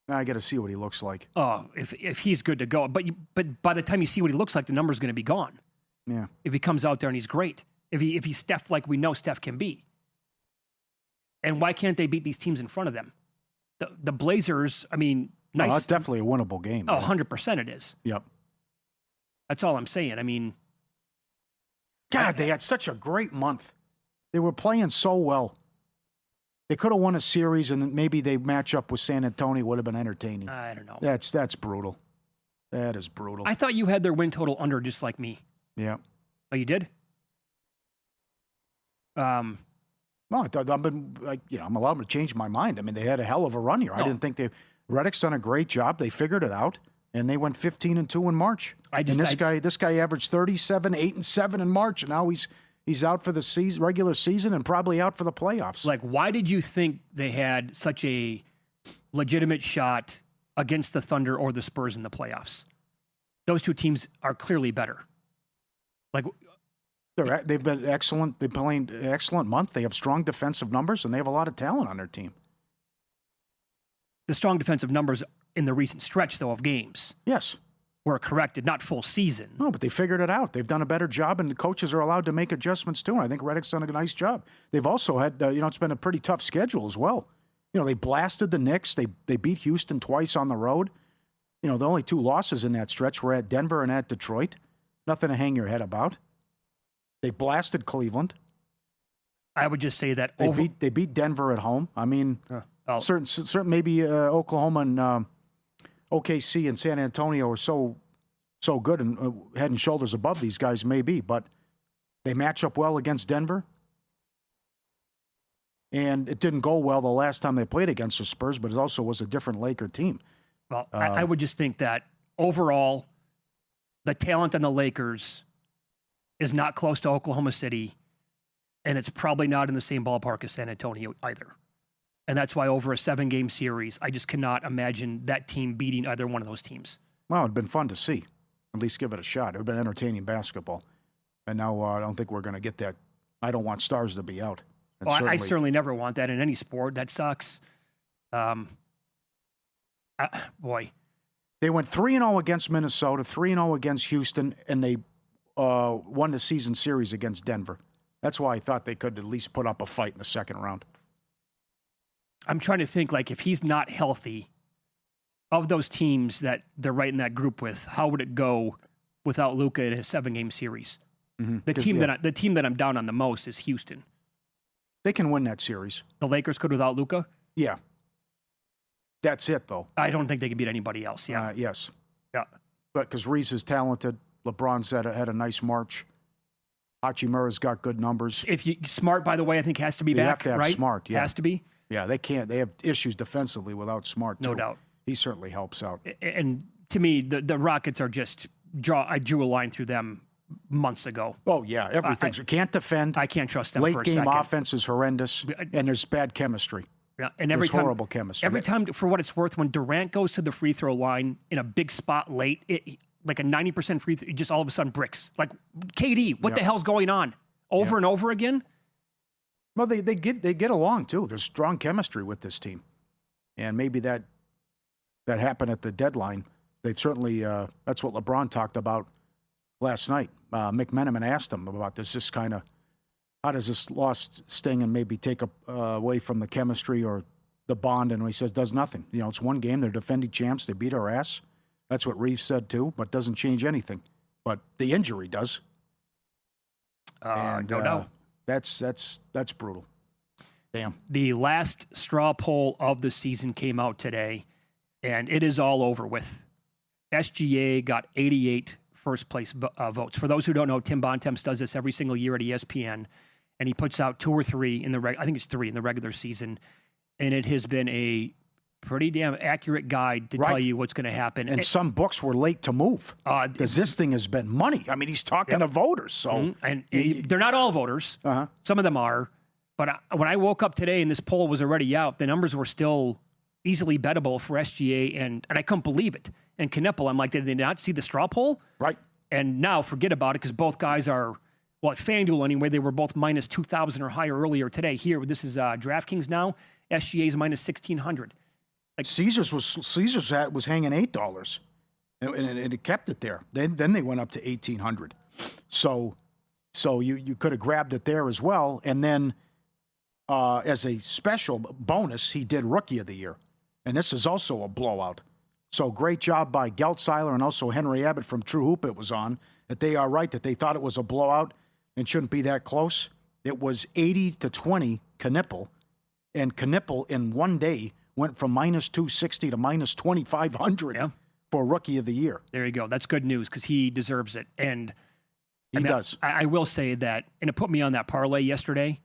Speaker 5: I got to see what he looks like.
Speaker 4: Oh, if he's good to go. But by the time you see what he looks like, the number's going to be gone.
Speaker 5: Yeah.
Speaker 4: If he comes out there and he's great. If he's Steph like we know Steph can be. And why can't they beat these teams in front of them? The Blazers, I mean, nice.
Speaker 5: That's definitely a winnable game.
Speaker 4: Oh, 100% it is.
Speaker 5: Yep.
Speaker 4: That's all I'm saying. I mean.
Speaker 5: God, they had such a great month. They were playing so well. They could have won a series, and maybe they match up with San Antonio. Would have been entertaining.
Speaker 4: I don't know.
Speaker 5: That's brutal. That is brutal.
Speaker 4: I thought you had their win total under just like me.
Speaker 5: Yeah.
Speaker 4: Oh, you did?
Speaker 5: No, I thought I'm allowed to change my mind. I mean, they had a hell of a run here. I didn't think Reddick's done a great job. They figured it out, and they went 15-2 in March. This guy averaged 37, 8-7 in March, and now he's out for the regular season and probably out for the playoffs.
Speaker 4: Like, why did you think they had such a legitimate shot against the Thunder or the Spurs in the playoffs? Those two teams are clearly better. Like,
Speaker 5: they've been excellent. They've played an excellent month. They have strong defensive numbers, and they have a lot of talent on their team.
Speaker 4: The strong defensive numbers in the recent stretch, though, of games.
Speaker 5: Yes.
Speaker 4: Were corrected, not full season.
Speaker 5: No, but they figured it out. They've done a better job, and the coaches are allowed to make adjustments too. And I think Reddick's done a nice job. They've also had, it's been a pretty tough schedule as well. They blasted the Knicks. They beat Houston twice on the road. The only two losses in that stretch were at Denver and at Detroit. Nothing to hang your head about. They blasted Cleveland.
Speaker 4: I would just say that
Speaker 5: they beat Denver at home. I mean, certain maybe Oklahoma and OKC and San Antonio are so good and head and shoulders above these guys, maybe, but they match up well against Denver. And it didn't go well the last time they played against the Spurs, but it also was a different Laker team.
Speaker 4: Well, I would just think that overall, the talent in the Lakers is not close to Oklahoma City, and it's probably not in the same ballpark as San Antonio either. And that's why over a 7-game series, I just cannot imagine that team beating either one of those teams.
Speaker 5: Well, it'd been fun to see. At least give it a shot. It would have been entertaining basketball. And now I don't think we're going to get that. I don't want stars to be out.
Speaker 4: Well, I certainly never want that in any sport. That sucks. Boy.
Speaker 5: They went 3-0 against Minnesota, 3-0 against Houston, and they won the season series against Denver. That's why I thought they could at least put up a fight in the second round.
Speaker 4: I'm trying to think, like, if he's not healthy, of those teams that they're right in that group with, how would it go without Luka in a 7-game series? Mm-hmm. The team that I'm down on the most is Houston.
Speaker 5: They can win that series.
Speaker 4: The Lakers could without Luka?
Speaker 5: Yeah. That's it, though.
Speaker 4: I don't think they could beat anybody else. Yeah.
Speaker 5: Yes.
Speaker 4: Yeah.
Speaker 5: But because Reeves is talented, LeBron's had a nice March. Hachimura's got good numbers.
Speaker 4: Smart, by the way, I think has to be back.
Speaker 5: You have to have
Speaker 4: right?
Speaker 5: Smart. Yeah.
Speaker 4: Has to be.
Speaker 5: Yeah, they can't. They have issues defensively without Smart, too.
Speaker 4: No doubt.
Speaker 5: He certainly helps out.
Speaker 4: And to me, the Rockets are just I drew a line through them months ago.
Speaker 5: Oh, yeah. Everything's can't defend.
Speaker 4: I can't trust them
Speaker 5: for
Speaker 4: a
Speaker 5: second. Late game offense is horrendous, and there's bad chemistry.
Speaker 4: Yeah, and every time,
Speaker 5: horrible chemistry.
Speaker 4: Every time, for what it's worth, when Durant goes to the free throw line in a big spot late, like a 90% free throw, just all of a sudden bricks. Like, KD, what the hell's going on? Over and over again?
Speaker 5: Well, they get along, too. There's strong chemistry with this team. And maybe that happened at the deadline. They've certainly, that's what LeBron talked about last night. Mick Meneman asked him about this kind of, how does this loss sting and maybe take away from the chemistry or the bond? And he says, does nothing. It's one game. They're defending champs. They beat our ass. That's what Reeves said, too, but doesn't change anything. But the injury does.
Speaker 4: No doubt.
Speaker 5: That's brutal. Damn.
Speaker 4: The last straw poll of the season came out today, and it is all over with. SGA got 88 first-place votes. For those who don't know, Tim Bontemps does this every single year at ESPN, and he puts out 2 or 3 I think it's 3 in the regular season, and it has been a pretty damn accurate guide to tell you what's going to happen.
Speaker 5: And some books were late to move because this thing has been money. I mean, he's talking to voters. So
Speaker 4: and they're not all voters.
Speaker 5: Uh-huh.
Speaker 4: Some of them are. But when I woke up today and this poll was already out, the numbers were still easily bettable for SGA, and I couldn't believe it. And Knipple, I'm like, did they not see the straw poll?
Speaker 5: Right.
Speaker 4: And now forget about it because both guys are, well, at FanDuel anyway, they were both minus 2,000 or higher earlier today. Here, this is DraftKings now. SGA's minus 1,600.
Speaker 5: Like Caesars was hanging $8, and it kept it there. Then they went up to 1,800. So you could have grabbed it there as well. And then as a special bonus, he did Rookie of the Year, and this is also a blowout. So great job by Geltzeiler and also Henry Abbott from True Hoop. It was on that they are right that they thought it was a blowout and shouldn't be that close. It was 80-20 Knipple, and Knipple in one day went from minus 260 to minus 2,500 for Rookie of the Year.
Speaker 4: There you go. That's good news because he deserves it. And
Speaker 5: he does.
Speaker 4: I will say that, and it put me on that parlay yesterday.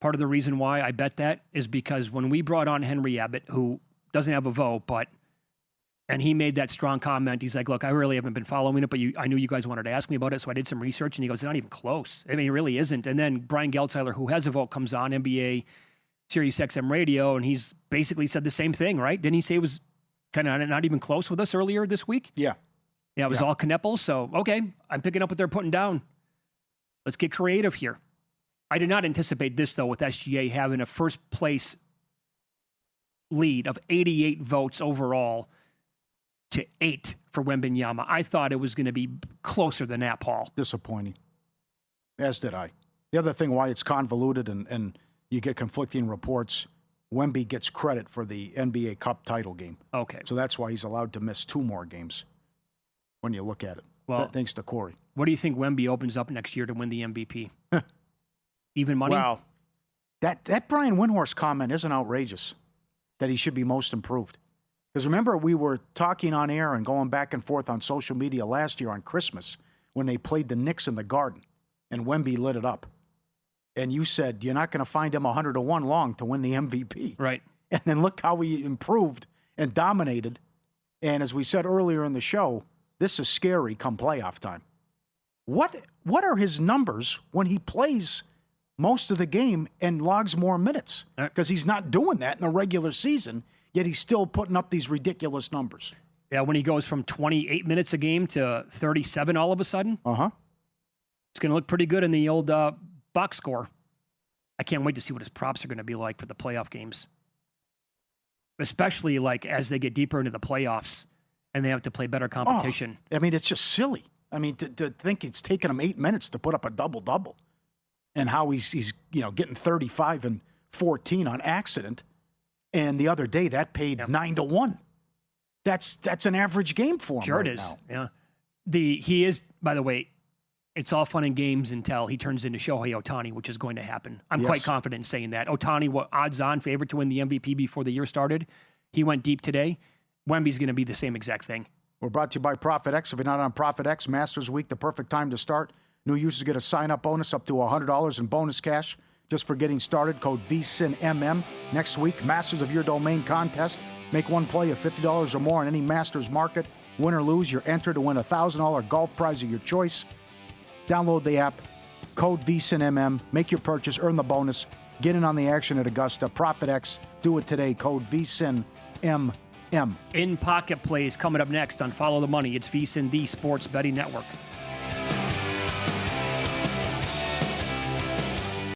Speaker 4: part of the reason why I bet that is because when we brought on Henry Abbott, who doesn't have a vote, and he made that strong comment. He's like, look, I really haven't been following it, but I knew you guys wanted to ask me about it, so I did some research. And he goes, it's not even close. I mean, it really isn't. And then Brian Geltzeiler, who has a vote, comes on NBA Sirius XM radio, and he's basically said the same thing, right? Didn't he say it was kind of not even close with us earlier this week?
Speaker 5: Yeah.
Speaker 4: Yeah, it was all Kneppel. So, okay, I'm picking up what they're putting down. Let's get creative here. I did not anticipate this, though, with SGA having a first-place lead of 88 votes overall to 8 for Wembanyama. I thought it was going to be closer than that, Paul.
Speaker 5: Disappointing. As did I. The other thing why it's convoluted and you get conflicting reports, Wemby gets credit for the NBA Cup title game.
Speaker 4: Okay.
Speaker 5: So that's why he's allowed to miss 2 more games when you look at it.
Speaker 4: Well,
Speaker 5: thanks to Corey.
Speaker 4: What do you think Wemby opens up next year to win the MVP? Even money?
Speaker 5: Wow. That Brian Windhorst comment isn't outrageous, that he should be most improved. Because remember, we were talking on air and going back and forth on social media last year on Christmas when they played the Knicks in the Garden, and Wemby lit it up. And you said, you're not going to find him 100-1 long to win the MVP.
Speaker 4: Right.
Speaker 5: And then look how he improved and dominated. And as we said earlier in the show, this is scary come playoff time. What are his numbers when he plays most of the game and logs more minutes? Because he's not doing that in the regular season, yet he's still putting up these ridiculous numbers.
Speaker 4: Yeah, when he goes from 28 minutes a game to 37 all of a sudden.
Speaker 5: Uh-huh.
Speaker 4: It's going to look pretty good in the old box score. I can't wait to see what his props are going to be like for the playoff games. Especially like as they get deeper into the playoffs and they have to play better competition.
Speaker 5: I mean, it's just silly. I mean, to think it's taken him 8 minutes to put up a double-double and how he's getting 35 and 14 on accident. And the other day that paid 9-1. That's an average game for him.
Speaker 4: Sure,
Speaker 5: right
Speaker 4: it is.
Speaker 5: now.
Speaker 4: Yeah. He is, by the way, it's all fun and games until he turns into Shohei Ohtani, which is going to happen. I'm quite confident in saying that. Ohtani, odds-on favorite to win the MVP before the year started. He went deep today. Wemby's going to be the same exact thing.
Speaker 5: We're brought to you by Profit X. If you're not on Profit X, Masters Week, the perfect time to start. New users get a sign-up bonus up to $100 in bonus cash just for getting started. Code VSINMM. Next week, Masters of Your Domain contest. Make one play of $50 or more in any Masters market. Win or lose, you're entered to win a $1,000 golf prize of your choice. Download the app. Code VSINMM. Make your purchase. Earn the bonus. Get in on the action at Augusta. Profit X. Do it today. Code VSINMM.
Speaker 4: In Pocket Plays coming up next on Follow the Money. It's VSiN, the Sports Betting Network.